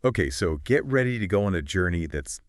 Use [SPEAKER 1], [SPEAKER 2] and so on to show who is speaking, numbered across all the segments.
[SPEAKER 1] Okay, so get ready to go on a journey that's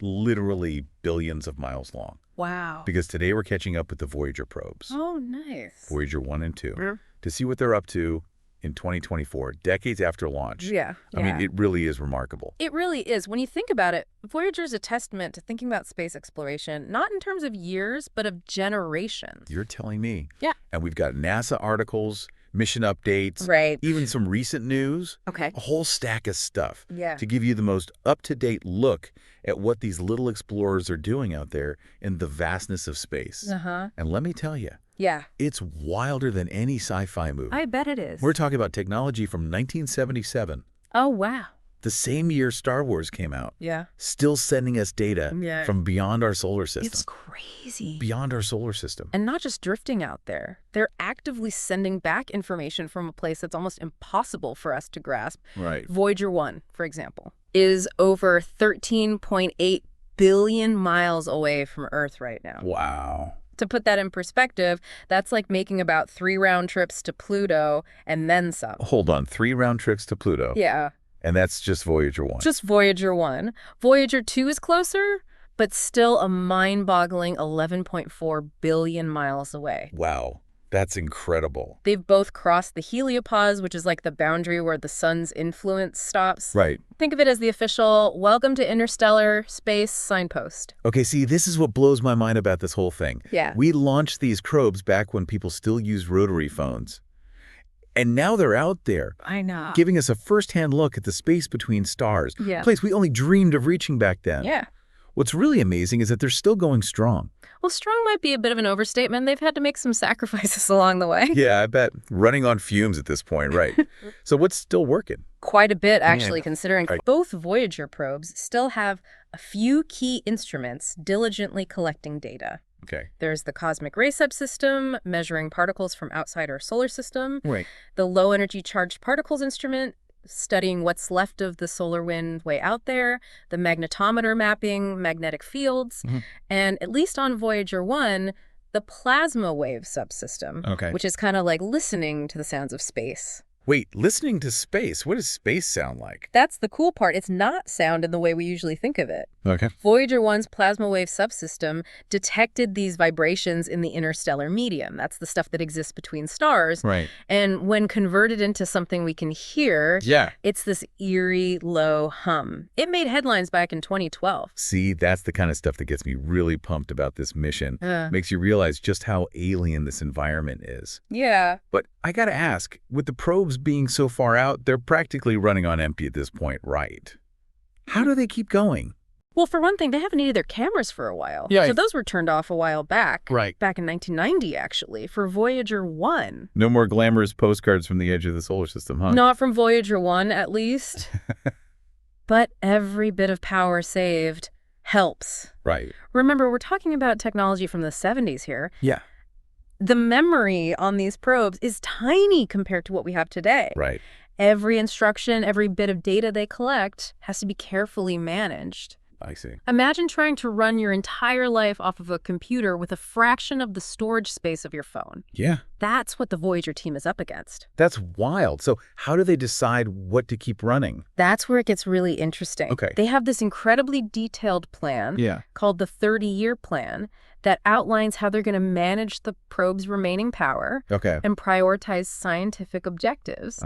[SPEAKER 1] literally billions of miles long.
[SPEAKER 2] Wow.
[SPEAKER 1] Because today we're catching up with the Voyager probes.
[SPEAKER 2] Oh, nice.
[SPEAKER 1] Voyager 1 and 2.
[SPEAKER 2] Yeah.
[SPEAKER 1] To see what they're up to in 2024, decades after launch.
[SPEAKER 2] Yeah.
[SPEAKER 1] I mean, it really is remarkable.
[SPEAKER 2] It really is. When you think about it, Voyager is a testament to thinking about space exploration, not in terms of years, but of generations.
[SPEAKER 1] You're telling me.
[SPEAKER 2] Yeah.
[SPEAKER 1] And we've got NASA articles, mission updates,
[SPEAKER 2] Right.
[SPEAKER 1] even some recent news,
[SPEAKER 2] Okay.
[SPEAKER 1] a whole stack of stuff
[SPEAKER 2] Yeah.
[SPEAKER 1] to give you the most up-to-date look at what these little explorers are doing out there in the vastness of space.
[SPEAKER 2] Uh-huh.
[SPEAKER 1] And let me tell you,
[SPEAKER 2] Yeah.
[SPEAKER 1] it's wilder than any sci-fi movie.
[SPEAKER 2] I bet it is.
[SPEAKER 1] We're talking about technology from 1977,
[SPEAKER 2] Oh, wow.
[SPEAKER 1] the same year Star Wars came out,
[SPEAKER 2] Yeah.
[SPEAKER 1] still sending us data
[SPEAKER 2] Yeah.
[SPEAKER 1] from beyond our solar system.
[SPEAKER 2] It's crazy.
[SPEAKER 1] Beyond our solar system.
[SPEAKER 2] And not just drifting out there. They're actively sending back information from a place that's almost impossible for us to grasp.
[SPEAKER 1] Right.
[SPEAKER 2] Voyager 1, for example, is over 13.8 billion miles away from Earth right now.
[SPEAKER 1] Wow.
[SPEAKER 2] To put that in perspective, that's like making about 3 round trips to Pluto and then some.
[SPEAKER 1] Hold on, 3 round trips to Pluto.
[SPEAKER 2] Yeah.
[SPEAKER 1] And that's just Voyager 1.
[SPEAKER 2] Just Voyager 1. Voyager 2 is closer, but still a mind-boggling 11.4 billion miles away.
[SPEAKER 1] Wow. That's incredible.
[SPEAKER 2] They've both crossed the heliopause, which is like the boundary where the sun's influence stops.
[SPEAKER 1] Right.
[SPEAKER 2] Think of it as the official welcome to interstellar space signpost.
[SPEAKER 1] Okay, see, this is what blows my mind about this whole thing.
[SPEAKER 2] Yeah.
[SPEAKER 1] We launched these probes back when people still used rotary phones. And now they're out there,
[SPEAKER 2] I know.
[SPEAKER 1] giving us a first-hand look at the space between stars,
[SPEAKER 2] Yeah.
[SPEAKER 1] a place we only dreamed of reaching back then.
[SPEAKER 2] Yeah.
[SPEAKER 1] What's really amazing is that they're still going strong.
[SPEAKER 2] Well, strong might be a bit of an overstatement. They've had to make some sacrifices along the way.
[SPEAKER 1] Yeah, I bet. Running on fumes at this point, right. So what's still working?
[SPEAKER 2] Quite a bit, actually,
[SPEAKER 1] Yeah.
[SPEAKER 2] considering
[SPEAKER 1] Right.
[SPEAKER 2] both Voyager probes still have a few key instruments diligently collecting data.
[SPEAKER 1] Okay.
[SPEAKER 2] There's the cosmic ray subsystem, measuring particles from outside our solar system,
[SPEAKER 1] Right.
[SPEAKER 2] the low-energy charged particles instrument, studying what's left of the solar wind way out there, the magnetometer mapping magnetic fields,
[SPEAKER 1] Mhm.
[SPEAKER 2] and at least on Voyager 1, the plasma wave subsystem,
[SPEAKER 1] Okay.
[SPEAKER 2] which is kind of like listening to the sounds of space.
[SPEAKER 1] Wait, listening to space, what does space sound like?
[SPEAKER 2] That's the cool part. It's not sound in the way we usually think of it.
[SPEAKER 1] Okay.
[SPEAKER 2] Voyager 1's plasma wave subsystem detected these vibrations in the interstellar medium. That's the stuff that exists between stars.
[SPEAKER 1] Right.
[SPEAKER 2] And when converted into something we can hear,
[SPEAKER 1] Yeah.
[SPEAKER 2] it's this eerie, low hum. It made headlines back in 2012.
[SPEAKER 1] See, that's the kind of stuff that gets me really pumped about this mission. Makes you realize just how alien this environment is.
[SPEAKER 2] Yeah.
[SPEAKER 1] But I gotta ask, with the probes being so far out, they're practically running on empty at this point, right? How do they keep going?
[SPEAKER 2] Well, for one thing, they haven't needed their cameras for a while.
[SPEAKER 1] Yeah.
[SPEAKER 2] So those were turned off a while back.
[SPEAKER 1] Right.
[SPEAKER 2] Back in 1990, actually, for Voyager 1.
[SPEAKER 1] No more glamorous postcards from the edge of the solar system, huh?
[SPEAKER 2] Not from Voyager 1, at least. But every bit of power saved helps.
[SPEAKER 1] Right.
[SPEAKER 2] Remember, we're talking about technology from the 70s here.
[SPEAKER 1] Yeah.
[SPEAKER 2] The memory on these probes is tiny compared to what we have today.
[SPEAKER 1] Right.
[SPEAKER 2] Every instruction, every bit of data they collect has to be carefully managed.
[SPEAKER 1] I see.
[SPEAKER 2] Imagine trying to run your entire life off of a computer with a fraction of the storage space of your phone.
[SPEAKER 1] Yeah.
[SPEAKER 2] That's what the Voyager team is up against.
[SPEAKER 1] That's wild. So how do they decide what to keep running?
[SPEAKER 2] That's where it gets really interesting.
[SPEAKER 1] Okay.
[SPEAKER 2] They have this incredibly detailed plan
[SPEAKER 1] Yeah.
[SPEAKER 2] called the 30-year plan that outlines how they're going to manage the probe's remaining power
[SPEAKER 1] Okay.
[SPEAKER 2] and prioritize scientific objectives.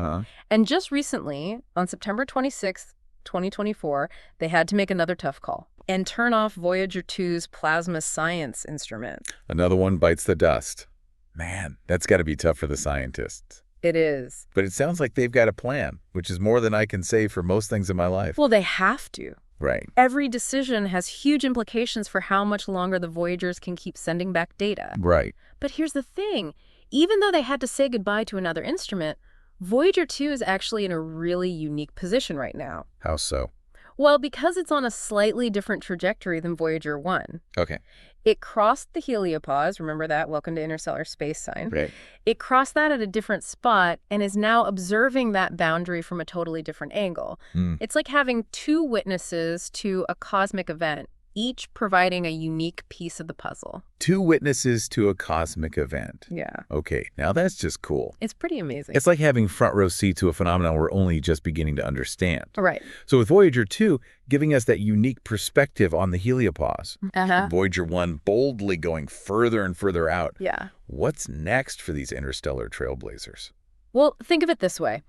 [SPEAKER 2] And just recently, on September 26th, 2024, they had to make another tough call and turn off Voyager 2's plasma science instrument.
[SPEAKER 1] Another one bites the dust. Man, that's got to be tough for the scientists.
[SPEAKER 2] It is.
[SPEAKER 1] But it sounds like they've got a plan, which is more than I can say for most things in my life.
[SPEAKER 2] Well, they have to.
[SPEAKER 1] Right.
[SPEAKER 2] Every decision has huge implications for how much longer the Voyagers can keep sending back data.
[SPEAKER 1] Right.
[SPEAKER 2] But here's the thing. Even though they had to say goodbye to another instrument, Voyager 2 is actually in a really unique position right now.
[SPEAKER 1] How so?
[SPEAKER 2] Well, because it's on a slightly different trajectory than Voyager 1.
[SPEAKER 1] Okay.
[SPEAKER 2] It crossed the heliopause, remember that, welcome to interstellar space sign.
[SPEAKER 1] Right.
[SPEAKER 2] It crossed that at a different spot and is now observing that boundary from a totally different angle. It's like having two witnesses to a cosmic event each providing a unique piece of the puzzle.
[SPEAKER 1] 2 witnesses to a cosmic event.
[SPEAKER 2] Yeah.
[SPEAKER 1] Okay, now that's just cool.
[SPEAKER 2] It's pretty amazing.
[SPEAKER 1] It's like having front row seat to a phenomenon we're only just beginning to understand.
[SPEAKER 2] Right.
[SPEAKER 1] So with Voyager 2, giving us that unique perspective on the heliopause.
[SPEAKER 2] Uh-huh.
[SPEAKER 1] Voyager 1 boldly going further and further out.
[SPEAKER 2] Yeah.
[SPEAKER 1] What's next for these interstellar trailblazers?
[SPEAKER 2] Well, think of it this way.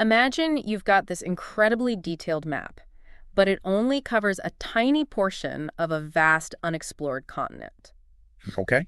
[SPEAKER 2] Imagine you've got this incredibly detailed map, but it only covers a tiny portion of a vast unexplored continent.
[SPEAKER 1] Okay.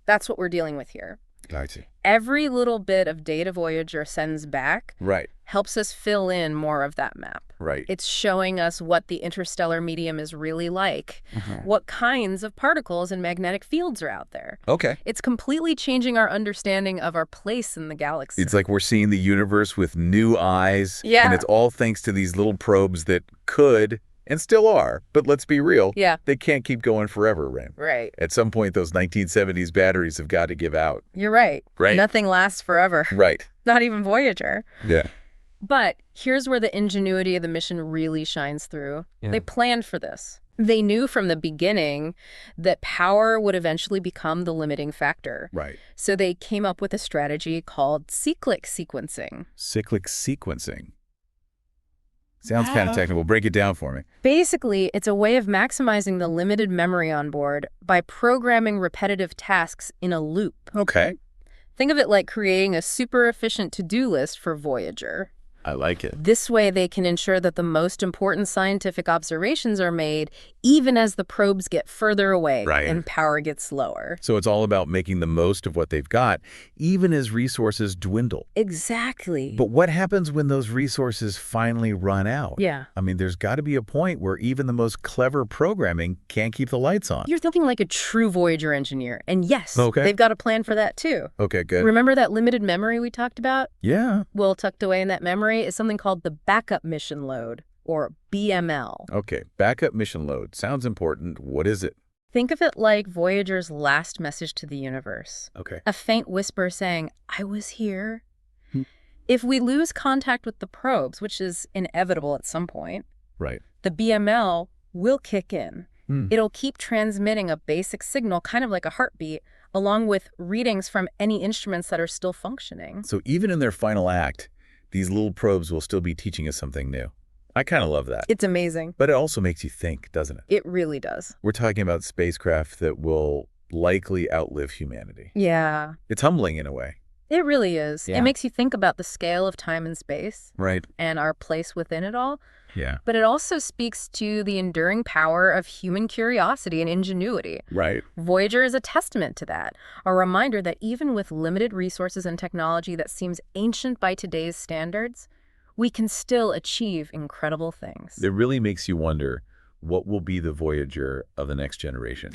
[SPEAKER 2] That's what we're dealing with here.
[SPEAKER 1] I see.
[SPEAKER 2] Every little bit of data Voyager sends back
[SPEAKER 1] Right.
[SPEAKER 2] helps us fill in more of that map.
[SPEAKER 1] Right.
[SPEAKER 2] It's showing us what the interstellar medium is really like,
[SPEAKER 1] Mhm.
[SPEAKER 2] what kinds of particles and magnetic fields are out there.
[SPEAKER 1] Okay.
[SPEAKER 2] It's completely changing our understanding of our place in the galaxy.
[SPEAKER 1] It's like we're seeing the universe with new eyes.
[SPEAKER 2] Yeah.
[SPEAKER 1] And it's all thanks to these little probes that could and still are, but let's be real.
[SPEAKER 2] Yeah.
[SPEAKER 1] They can't keep going forever, Ram.
[SPEAKER 2] Right.
[SPEAKER 1] At some point, those 1970s batteries have got to give out.
[SPEAKER 2] You're right.
[SPEAKER 1] Right.
[SPEAKER 2] Nothing lasts forever.
[SPEAKER 1] Right.
[SPEAKER 2] Not even Voyager.
[SPEAKER 1] Yeah.
[SPEAKER 2] But here's where the ingenuity of the mission really shines through.
[SPEAKER 1] Yeah.
[SPEAKER 2] They planned for this. They knew from the beginning that power would eventually become the limiting factor.
[SPEAKER 1] Right.
[SPEAKER 2] So they came up with a strategy called cyclic sequencing.
[SPEAKER 1] Cyclic sequencing. Sounds kind of technical. Break it down for me.
[SPEAKER 2] Basically, it's a way of maximizing the limited memory on board by programming repetitive tasks in a loop.
[SPEAKER 1] Okay.
[SPEAKER 2] Think of it like creating a super efficient to-do list for Voyager.
[SPEAKER 1] I like it.
[SPEAKER 2] This way, they can ensure that the most important scientific observations are made even as the probes get further away
[SPEAKER 1] Right.
[SPEAKER 2] and power gets lower.
[SPEAKER 1] So it's all about making the most of what they've got, even as resources dwindle.
[SPEAKER 2] Exactly.
[SPEAKER 1] But what happens when those resources finally run out?
[SPEAKER 2] Yeah.
[SPEAKER 1] I mean, there's got to be a point where even the most clever programming can't keep the lights on.
[SPEAKER 2] You're thinking like a true Voyager engineer. And yes,
[SPEAKER 1] Okay.
[SPEAKER 2] they've got a plan for that too.
[SPEAKER 1] Okay, good.
[SPEAKER 2] Remember that limited memory we talked about?
[SPEAKER 1] Yeah.
[SPEAKER 2] Well, tucked away in that memory is something called the backup mission load, or BML.
[SPEAKER 1] Okay, backup mission load. Sounds important. What is it?
[SPEAKER 2] Think of it like Voyager's last message to the universe.
[SPEAKER 1] Okay.
[SPEAKER 2] A faint whisper saying, "I was here."
[SPEAKER 1] Hmm.
[SPEAKER 2] If we lose contact with the probes, which is inevitable at some point,
[SPEAKER 1] Right.
[SPEAKER 2] the BML will kick in.
[SPEAKER 1] Hmm.
[SPEAKER 2] It'll keep transmitting a basic signal, kind of like a heartbeat, along with readings from any instruments that are still functioning.
[SPEAKER 1] So even in their final act, these little probes will still be teaching us something new. I kind of love that.
[SPEAKER 2] It's amazing.
[SPEAKER 1] But it also makes you think, doesn't it?
[SPEAKER 2] It really does.
[SPEAKER 1] We're talking about spacecraft that will likely outlive humanity.
[SPEAKER 2] Yeah,
[SPEAKER 1] It's humbling in a way.
[SPEAKER 2] it really is.
[SPEAKER 1] Yeah.
[SPEAKER 2] It makes you think about the scale of time and space
[SPEAKER 1] Right.
[SPEAKER 2] and our place within it all.
[SPEAKER 1] Yeah.
[SPEAKER 2] But it also speaks to the enduring power of human curiosity and ingenuity.
[SPEAKER 1] Right.
[SPEAKER 2] Voyager is a testament to that, a reminder that even with limited resources and technology that seems ancient by today's standards, we can still achieve incredible things.
[SPEAKER 1] It really makes you wonder what will be the Voyager of the next generation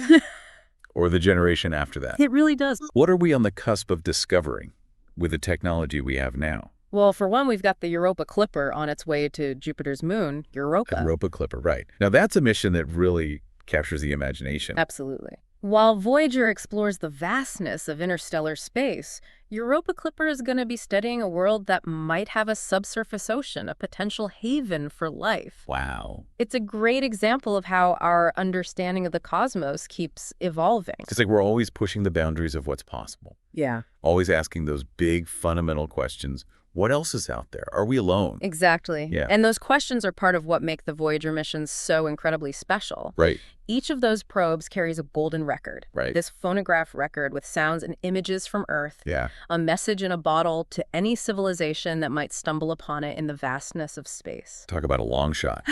[SPEAKER 1] or the generation after that.
[SPEAKER 2] It really does.
[SPEAKER 1] What are we on the cusp of discovering with the technology we have now?
[SPEAKER 2] Well, for one, we've got the Europa Clipper on its way to Jupiter's moon, Europa.
[SPEAKER 1] Europa Clipper, right. Now that's a mission that really captures the imagination.
[SPEAKER 2] Absolutely. While Voyager explores the vastness of interstellar space, Europa Clipper is going to be studying a world that might have a subsurface ocean, a potential haven for life.
[SPEAKER 1] Wow.
[SPEAKER 2] It's a great example of how our understanding of the cosmos keeps evolving.
[SPEAKER 1] It's like we're always pushing the boundaries of what's possible,
[SPEAKER 2] Yeah.
[SPEAKER 1] always asking those big fundamental questions. What else is out there? Are we alone?
[SPEAKER 2] Exactly.
[SPEAKER 1] Yeah.
[SPEAKER 2] And those questions are part of what make the Voyager missions so incredibly special.
[SPEAKER 1] Right.
[SPEAKER 2] Each of those probes carries a golden record.
[SPEAKER 1] Right.
[SPEAKER 2] This phonograph record with sounds and images from Earth.
[SPEAKER 1] Yeah.
[SPEAKER 2] A message in a bottle to any civilization that might stumble upon it in the vastness of space.
[SPEAKER 1] Talk about a long shot.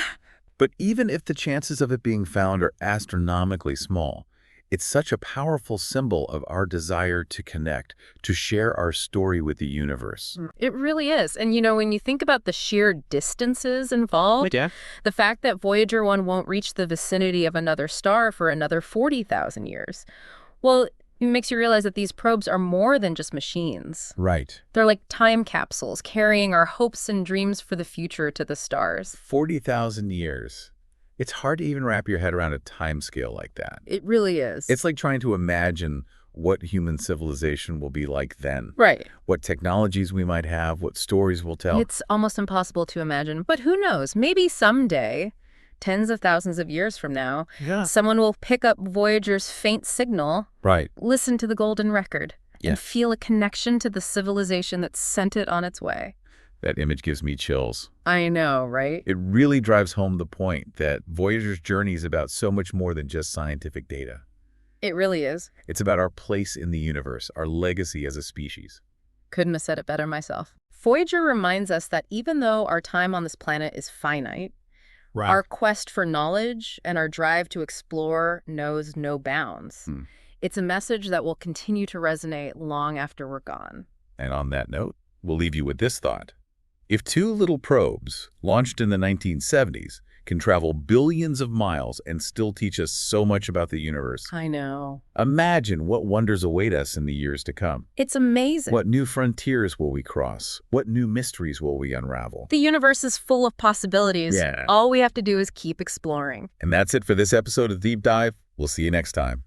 [SPEAKER 1] But even if the chances of it being found are astronomically small, it's such a powerful symbol of our desire to connect, to share our story with the universe.
[SPEAKER 2] It really is. And, when you think about the sheer distances involved,
[SPEAKER 1] Yeah.
[SPEAKER 2] the fact that Voyager 1 won't reach the vicinity of another star for another 40,000 years, well, it makes you realize that these probes are more than just machines.
[SPEAKER 1] Right.
[SPEAKER 2] They're like time capsules carrying our hopes and dreams for the future to the stars.
[SPEAKER 1] 40,000 years. It's hard to even wrap your head around a time scale like that.
[SPEAKER 2] It really is.
[SPEAKER 1] It's like trying to imagine what human civilization will be like then.
[SPEAKER 2] Right.
[SPEAKER 1] What technologies we might have, what stories we'll tell.
[SPEAKER 2] It's almost impossible to imagine. But who knows? Maybe someday, tens of thousands of years from now, someone will pick up Voyager's faint signal, listen to the golden record, and feel a connection to the civilization that sent it on its way.
[SPEAKER 1] That image gives me chills.
[SPEAKER 2] I know, right?
[SPEAKER 1] It really drives home the point that Voyager's journey is about so much more than just scientific data.
[SPEAKER 2] It really is.
[SPEAKER 1] It's about our place in the universe, our legacy as a species.
[SPEAKER 2] Couldn't have said it better myself. Voyager reminds us that even though our time on this planet is finite, our quest for knowledge and our drive to explore knows no bounds. It's a message that will continue to resonate long after we're gone.
[SPEAKER 1] And on that note, we'll leave you with this thought. If two little probes, launched in the 1970s, can travel billions of miles and still teach us so much about the universe.
[SPEAKER 2] I know.
[SPEAKER 1] Imagine what wonders await us in the years to come.
[SPEAKER 2] It's amazing.
[SPEAKER 1] What new frontiers will we cross? What new mysteries will we unravel?
[SPEAKER 2] The universe is full of possibilities. All we have to do is keep exploring.
[SPEAKER 1] And that's it for this episode of Deep Dive. We'll see you next time.